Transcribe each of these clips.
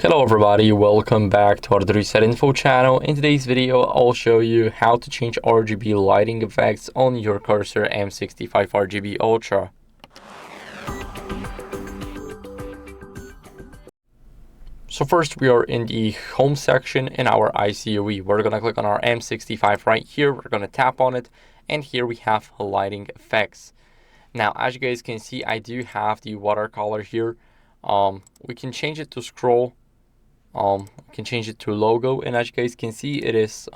Hello everybody, welcome back to HardReset.Info channel. In today's video, I'll show you how to change RGB lighting effects on your Corsair M65 RGB Ultra. So first we are in the home section in our iCUE. We're gonna click on our M65 right here. We're gonna tap on it, and here we have lighting effects. Now, as you guys can see, I do have the watercolor here. We can change it to scroll. We can change it to logo, and as you guys can see, it is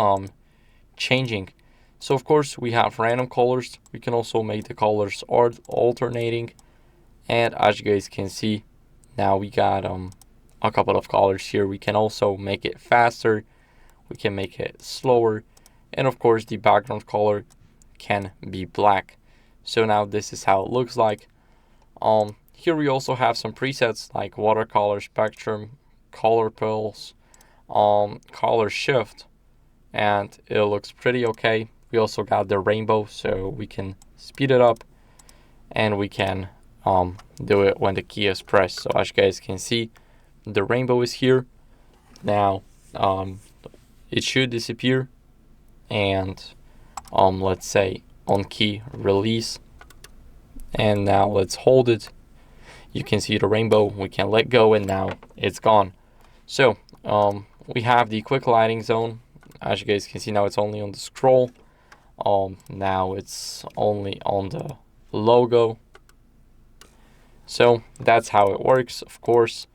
changing. So of course we have random colors. We can also make the colors alternating, and as you guys can see, now we got a couple of colors here. We can also make it faster, we can make it slower, and of course the background color can be black. So now this is how it looks like. Here we also have some presets like watercolor, spectrum, color pulse, color shift, and it looks pretty okay. We also got the rainbow, so we can speed it up, and we can do it when the key is pressed. So as you guys can see, the rainbow is here. Now it should disappear, and let's say on key release, and now let's hold it. You can see the rainbow. We can let go, and now it's gone. So we have the quick lighting zone. As you guys can see, now it's only on the scroll. Now it's only on the logo. So that's how it works, of course.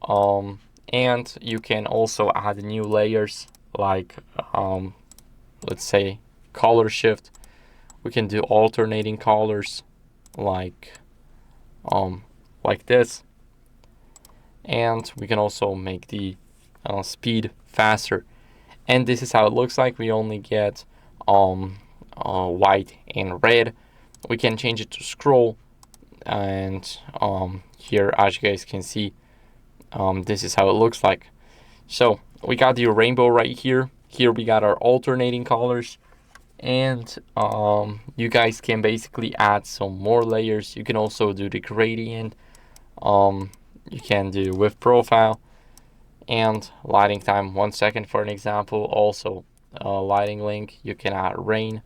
And you can also add new layers like let's say color shift. We can do alternating colors like this, and we can also make the speed faster. And this is how it looks like. We only get white and red. We can change it to scroll, and here, as you guys can see, this is how it looks like. So we got the rainbow right here. Here we got our alternating colors, and you guys can basically add some more layers. You can also do the gradient. You can do with profile and lighting time 1 second for an example. Also lighting link, you can add rain,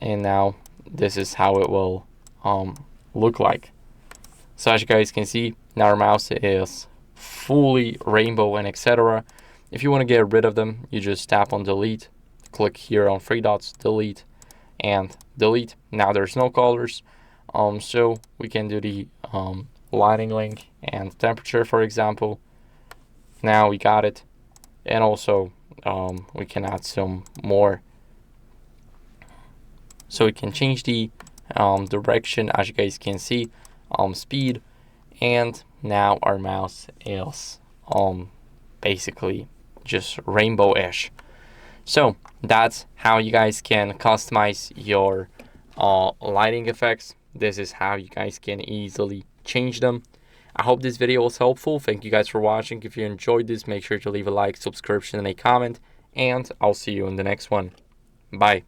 and now this is how it will look like. So as you guys can see, now our mouse is fully rainbow and etc. If you want to get rid of them, you just tap on delete, click here on three dots, delete, and delete. Now there's no colors. So we can do the lighting link and temperature, for example. Now we got it, and also we can add some more. So we can change the direction, as you guys can see, speed, and now our mouse is basically just rainbow-ish. So that's how you guys can customize your lighting effects. This is how you guys can easily change them. I hope this video was helpful. Thank you guys for watching. If you enjoyed this, make sure to leave a like, subscription, and a comment, and I'll see you in the next one. Bye.